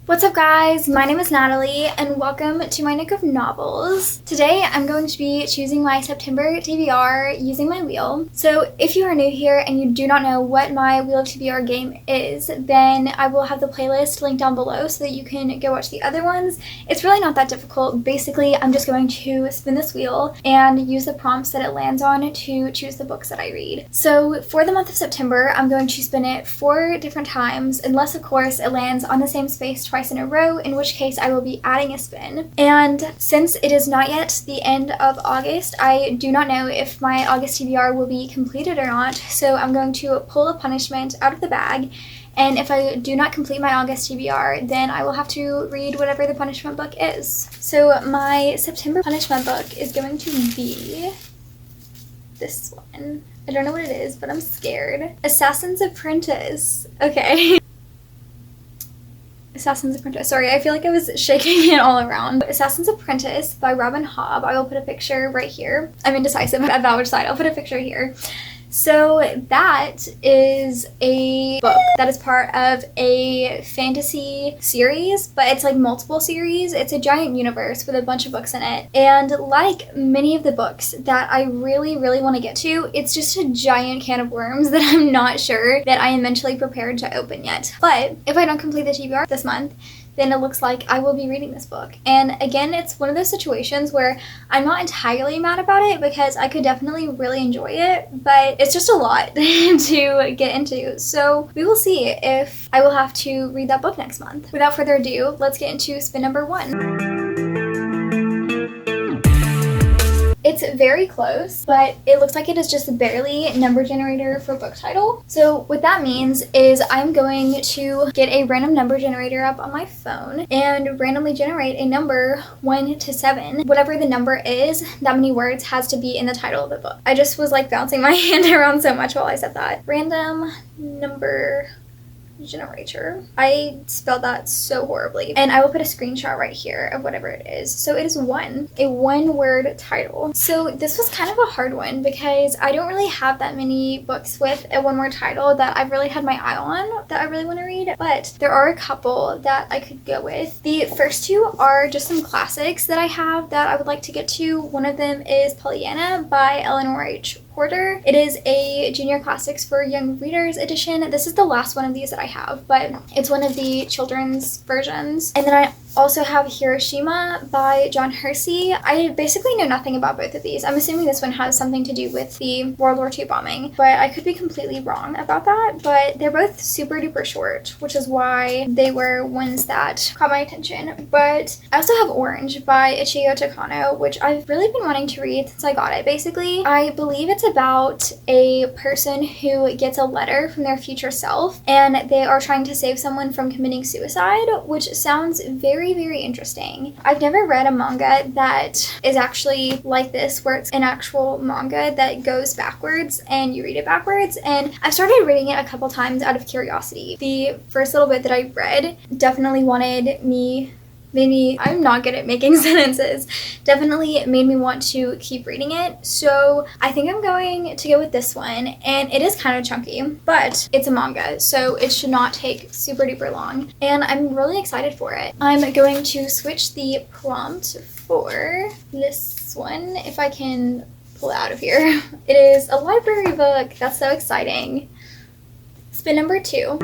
What's up guys, my name is Natalie and welcome to my Nook of novels. Today I'm going to be choosing my September TBR using my wheel. So if you are new here and you do not know what my Wheel of TBR game is, then I will have the playlist linked down below so that you can go watch the other ones. It's really not that difficult. Basically, I'm just going to spin this wheel and use the prompts that it lands on to choose the books that I read. So for the month of September, I'm going to spin it 4 different times, unless of course it lands on the same space twice in a row, in which case I will be adding a spin. And since it is not yet the end of August, I do not know if my August TBR will be completed or not, so I'm going to pull a punishment out of the bag, and if I do not complete my August TBR, then I will have to read whatever the punishment book is. So my September punishment book is going to be this one. I don't know what it is, but I'm scared. Assassin's Apprentice. Okay. Assassin's Apprentice. Sorry, I feel like I was shaking it all around. Assassin's Apprentice by Robin Hobb. I will put a picture right here. I'm indecisive about which side. I'll put a picture here. So that is a book that is part of a fantasy series, but it's like multiple series. It's a giant universe with a bunch of books in it. And like many of the books that I really want to get to, it's just a giant can of worms that I'm not sure that I am mentally prepared to open yet. But if I don't complete the TBR this month, then it looks like I will be reading this book. And again, it's one of those situations where I'm not entirely mad about it because I could definitely really enjoy it, but it's just a lot to get into. So we will see if I will have to read that book next month. Without further ado, let's get into spin number 1. It's very close, but it looks like it is just barely number generator for book title. So what that means is I'm going to get a random number generator up on my phone and randomly generate a number 1 to 7. Whatever the number is, that many words has to be in the title of the book. I just was like bouncing my hand around so much while I said that. Random number generator. I spelled that so horribly. And I will put a screenshot right here of whatever it is. So it is a one-word title. So this was kind of a hard one because I don't really have that many books with a one-word title that I've really had my eye on that I really want to read, but there are a couple that I could go with. The first 2 are just some classics that I have that I would like to get to. One of them is Pollyanna by Eleanor H. Porter. It is a Junior Classics for Young Readers edition. This is the last one of these that I have, but it's one of the children's versions. And then I also have Hiroshima by John Hersey. I basically know nothing about both of these. I'm assuming this one has something to do with the World War II bombing, but I could be completely wrong about that. But they're both super duper short, which is why they were ones that caught my attention. But I also have Orange by Ichigo Takano, which I've really been wanting to read since I got it. Basically, I believe it's about a person who gets a letter from their future self and they are trying to save someone from committing suicide, which sounds very interesting. I've never read a manga that is actually like this, where it's an actual manga that goes backwards and you read it backwards, and I've started reading it a couple times out of curiosity. The first little bit that I read definitely wanted me maybe I'm not good at making sentences. Definitely made me want to keep reading it. So I think I'm going to go with this one. And it is kind of chunky, but it's a manga, so it should not take super duper long. And I'm really excited for it. I'm going to switch the prompt for this one, if I can pull it out of here. It is a library book. That's so exciting. Spin number 2.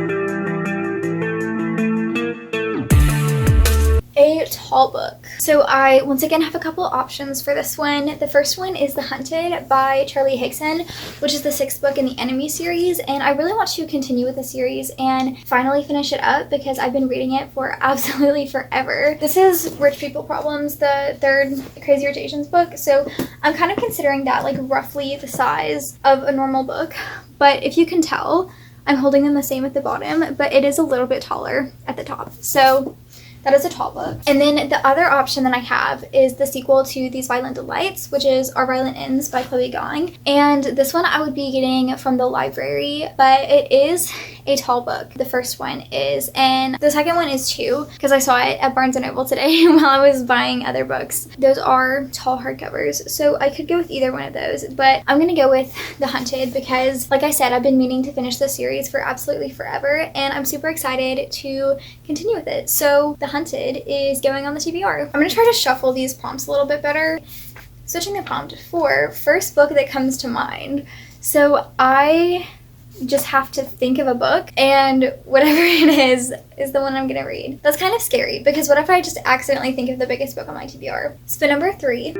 A tall book. So I once again have a couple options for this one. The first one is The Hunted by Charlie Higson, which is the 6th book in the Enemy series, and I really want to continue with the series and finally finish it up because I've been reading it for absolutely forever. This is Rich People Problems, the 3rd Crazy Rich Asians book, so I'm kind of considering that like roughly the size of a normal book, but if you can tell, I'm holding them the same at the bottom, but it is a little bit taller at the top. So that is a tall book. And then the other option that I have is the sequel to These Violent Delights, which is Our Violent Ends by Chloe Gong. And this one I would be getting from the library, but it is a tall book. The first one is, and the second one is too, because I saw it at Barnes & Noble today while I was buying other books. Those are tall hardcovers, so I could go with either one of those, but I'm gonna go with The Hunted because, like I said, I've been meaning to finish this series for absolutely forever, and I'm super excited to continue with it. So The Hunted is going on the TBR. I'm gonna try to shuffle these prompts a little bit better. Switching the prompt for first book that comes to mind. So I just have to think of a book, and whatever it is the one I'm gonna read. That's kind of scary, because what if I just accidentally think of the biggest book on my TBR? Spin number 3.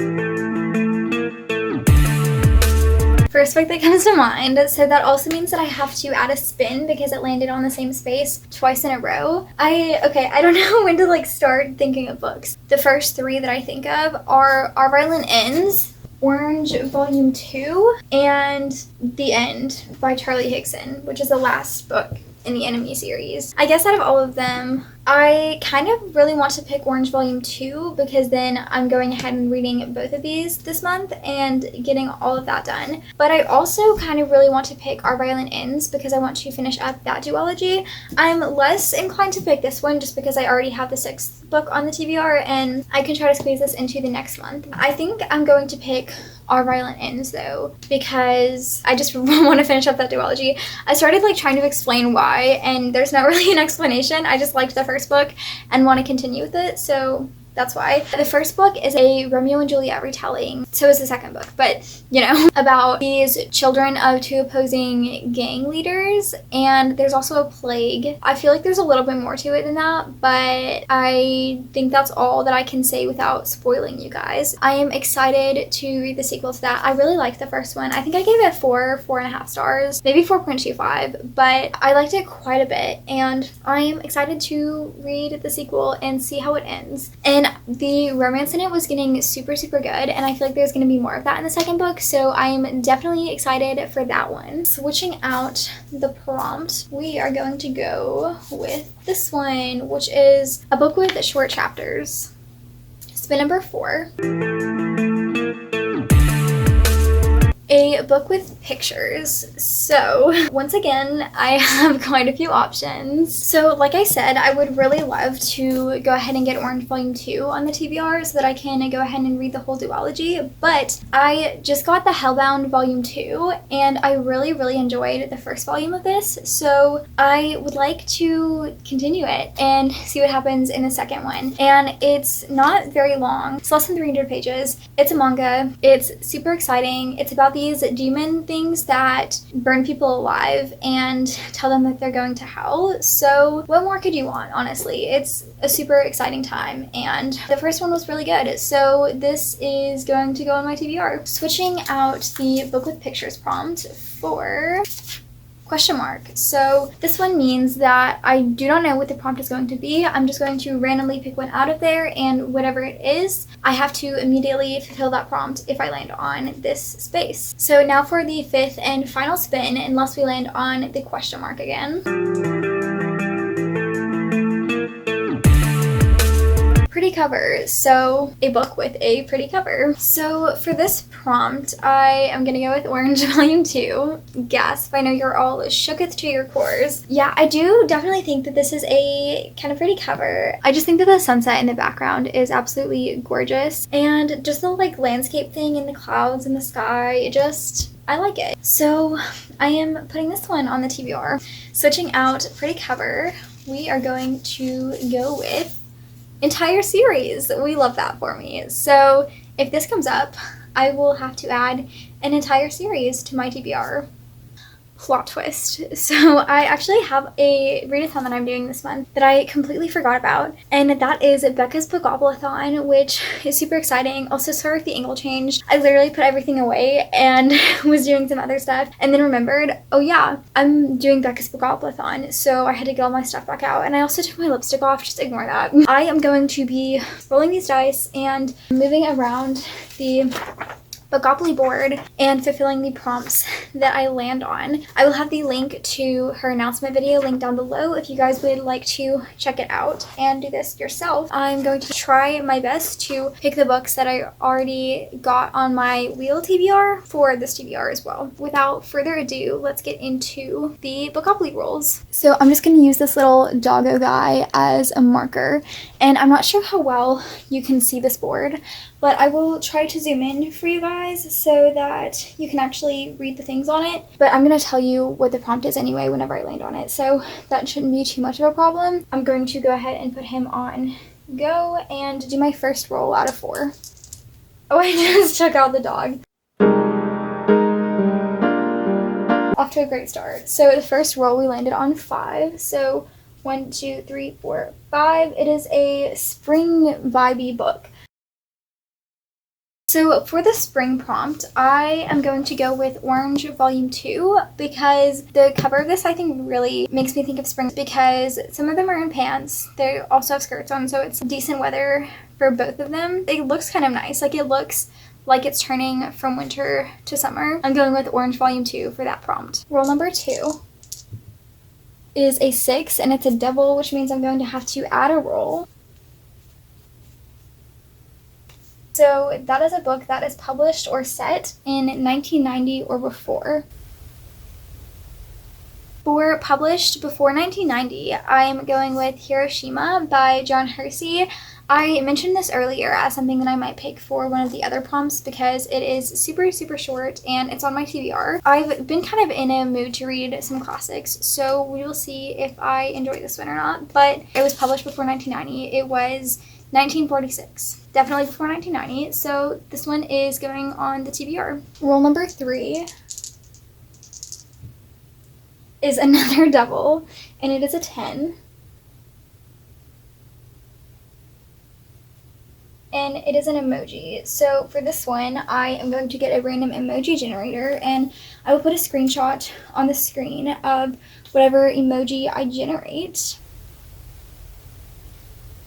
First book that comes to mind, so that also means that I have to add a spin because it landed on the same space twice in a row. I don't know when to like start thinking of books. The first 3 that I think of are Our Violin Ends, Orange Volume 2, and The End by Charlie Higson, which is the last book in the Enemy series. I guess out of all of them, I kind of really want to pick Orange Volume 2 because then I'm going ahead and reading both of these this month and getting all of that done. But I also kind of really want to pick Our Violin Ends because I want to finish up that duology. I'm less inclined to pick this one just because I already have the 6th book on the TBR and I can try to squeeze this into the next month. I think I'm going to pick Our Violin Ends though because I just want to finish up that duology. I started like trying to explain why and there's not really an explanation. I just liked the first book and want to continue with it, so that's why. The first book is a Romeo and Juliet retelling, so is the second book, but you know, about these children of 2 opposing gang leaders, and there's also a plague. I feel like there's a little bit more to it than that, but I think that's all that I can say without spoiling you guys. I am excited to read the sequel to that. I really liked the first one. I think I gave it 4.5 stars, maybe 4.25, but I liked it quite a bit, and I am excited to read the sequel and see how it ends. And the romance in it was getting super good, and I feel like there's going to be more of that in the second book, so I am definitely excited for that one. Switching out the prompt, we are going to go with this one, which is a book with short chapters. Spin number 4. A book with pictures. So once again, I have quite a few options. So like I said, I would really love to go ahead and get Orange Volume 2 on the TBR so that I can go ahead and read the whole duology, but I just got the Hellbound Volume 2 and I really enjoyed the first volume of this, so I would like to continue it and see what happens in the second one. And it's not very long. It's less than 300 pages. It's a manga. It's super exciting. It's about these demon things that burn people alive and tell them that they're going to hell. So what more could you want, honestly? It's a super exciting time, and the first one was really good, so this is going to go on my TBR. Switching out the book with pictures prompt for question mark. So this one means that I do not know what the prompt is going to be. I'm just going to randomly pick one out of there, and whatever it is, I have to immediately fulfill that prompt if I land on this space. So now for the 5th and final spin, unless we land on the question mark again. Pretty cover, so a book with a pretty cover. So for this prompt, I am gonna go with Orange Volume 2. Gasp, I know you're all shooketh to your cores. Yeah, I do definitely think that this is a kind of pretty cover. I just think that the sunset in the background is absolutely gorgeous, and just the like landscape thing in the clouds in the sky, I like it. So I am putting this one on the TBR. Switching out pretty cover, we are going to go with entire series. We love that for me. So if this comes up, I will have to add an entire series to my TBR. Plot twist. So I actually have a readathon that I'm doing this month that I completely forgot about, and that is Becca's Bookoplathon, which is super exciting. Also, sorry if the angle changed. I literally put everything away and was doing some other stuff and then remembered, oh yeah, I'm doing Becca's Bookoplathon, so I had to get all my stuff back out, and I also took my lipstick off. Just ignore that. I am going to be rolling these dice and moving around the Bookopoly board and fulfilling the prompts that I land on. I will have the link to her announcement video linked down below if you guys would like to check it out and do this yourself. I'm going to try my best to pick the books that I already got on my wheel TBR for this TBR as well. Without further ado, let's get into the Bookopoly rules. So I'm just going to use this little doggo guy as a marker, and I'm not sure how well you can see this board, but I will try to zoom in for you guys so that you can actually read the things on it. But I'm going to tell you what the prompt is anyway whenever I land on it, so that shouldn't be too much of a problem. I'm going to go ahead and put him on go and do my first roll out of 4. Oh, I just took out the dog. Off to a great start. So the first roll we landed on 5. So 1, 2, 3, 4, 5. It is a spring vibey book. So for the spring prompt, I am going to go with Orange Volume 2 because the cover of this I think really makes me think of spring because some of them are in pants. They also have skirts on, so it's decent weather for both of them. It looks kind of nice. Like, it looks like it's turning from winter to summer. I'm going with Orange Volume 2 for that prompt. Roll number 2 is a 6, and it's a double, which means I'm going to have to add a roll. So that is a book that is published or set in 1990 or before. For published before 1990, I'm going with Hiroshima by John Hersey. I mentioned this earlier as something that I might pick for one of the other prompts because it is super, super short and it's on my TBR. I've been kind of in a mood to read some classics, so we will see if I enjoy this one or not. But it was published before 1990. It was 1946. Definitely before 1990, so this one is going on the TBR. Roll number 3 is another double, and it is a 10. And it is an emoji. So for this one, I am going to get a random emoji generator, and I will put a screenshot on the screen of whatever emoji I generate.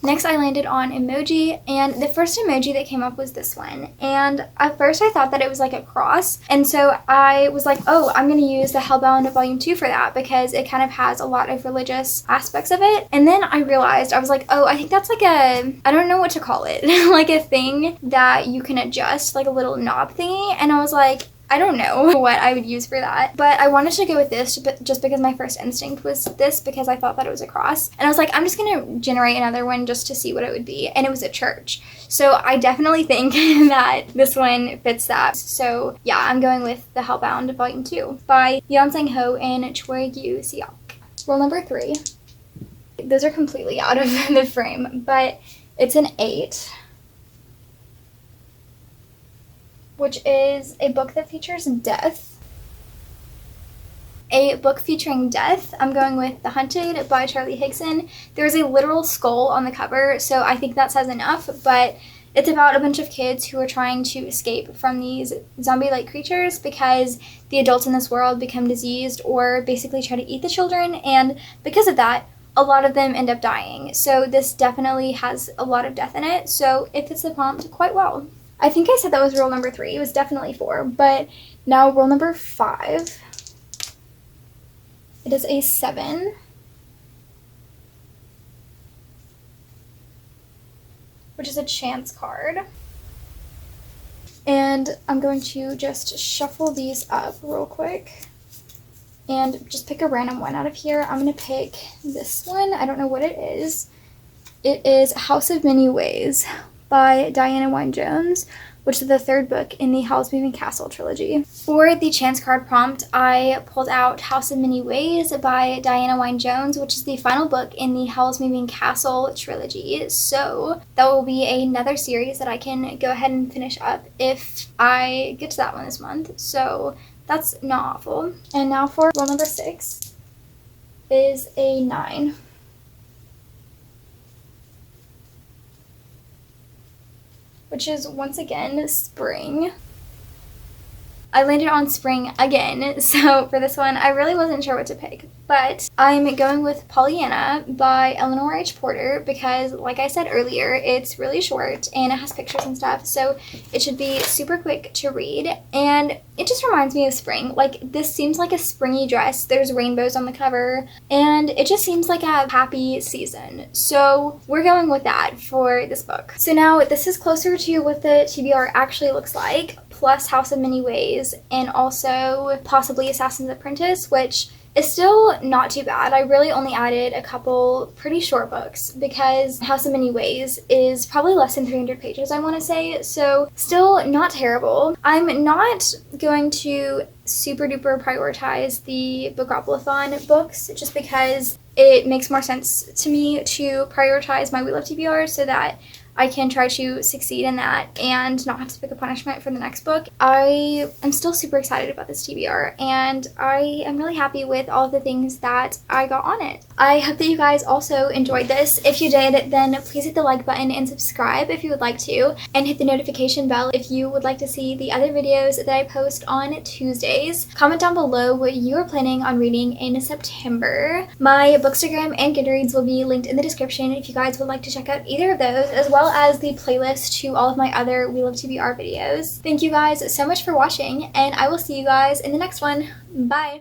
Next, I landed on emoji, and the first emoji that came up was this one. And at first, I thought that it was like a cross, and so I was like, oh, I'm going to use the Hellbound Volume 2 for that because it kind of has a lot of religious aspects of it. And then I realized, I was like, oh, I think that's like a, I don't know what to call it, like a thing that you can adjust, like a little knob thingy. And I was like, I don't know what I would use for that, but I wanted to go with this just because my first instinct was this because I thought that it was a cross. And I was like, I'm just going to generate another one just to see what it would be. And it was a church. So I definitely think that this one fits that. So yeah, I'm going with the Hellbound Volume 2 by Yeon Sang-ho and Choi Yu-seok. Roll number 3. Those are completely out of the frame, but it's an 8. Which is a book that features death. A book featuring death. I'm going with The Hunted by Charlie Higson. There's a literal skull on the cover, so I think that says enough, but it's about a bunch of kids who are trying to escape from these zombie-like creatures because the adults in this world become diseased or basically try to eat the children, and because of that, a lot of them end up dying. So this definitely has a lot of death in it, so it fits the prompt quite well. I think I said that was roll number 3. It was definitely 4, but now roll number 5. It is a 7. Which is a chance card. And I'm going to just shuffle these up real quick and just pick a random one out of here. I'm going to pick this one. I don't know what it is. It is House of Many Ways by Diana Wynne-Jones, which is the 3rd book in the Howl's Moving Castle trilogy. For the chance card prompt, I pulled out House of Many Ways by Diana Wynne-Jones, which is the final book in the Howl's Moving Castle trilogy. So that will be another series that I can go ahead and finish up if I get to that one this month. So that's not awful. And now for roll number 6 is a 9. Which is once again spring. I landed on spring again, so for this one I really wasn't sure what to pick. But I'm going with Pollyanna by Eleanor H. Porter because, like I said earlier, it's really short and it has pictures and stuff, so it should be super quick to read. And it just reminds me of spring. Like, this seems like a springy dress. There's rainbows on the cover, and it just seems like a happy season. So we're going with that for this book. So now this is closer to what the TBR actually looks like, plus House of Many Ways, and also possibly Assassin's Apprentice, which is still not too bad. I really only added a couple pretty short books because House of Many Ways is probably less than 300 pages, I want to say, so still not terrible. I'm not going to super duper prioritize the Bookoplathon books just because it makes more sense to me to prioritize my We Love TBR so that I can try to succeed in that and not have to pick a punishment for the next book. I am still super excited about this TBR, and I am really happy with all of the things that I got on it. I hope that you guys also enjoyed this. If you did, then please hit the like button and subscribe if you would like to, and hit the notification bell if you would like to see the other videos that I post on Tuesdays. Comment down below what you are planning on reading in September. My Bookstagram and Goodreads will be linked in the description if you guys would like to check out either of those, as well as the playlist to all of my other We Love TBR videos. Thank you guys so much for watching, and I will see you guys in the next one. Bye!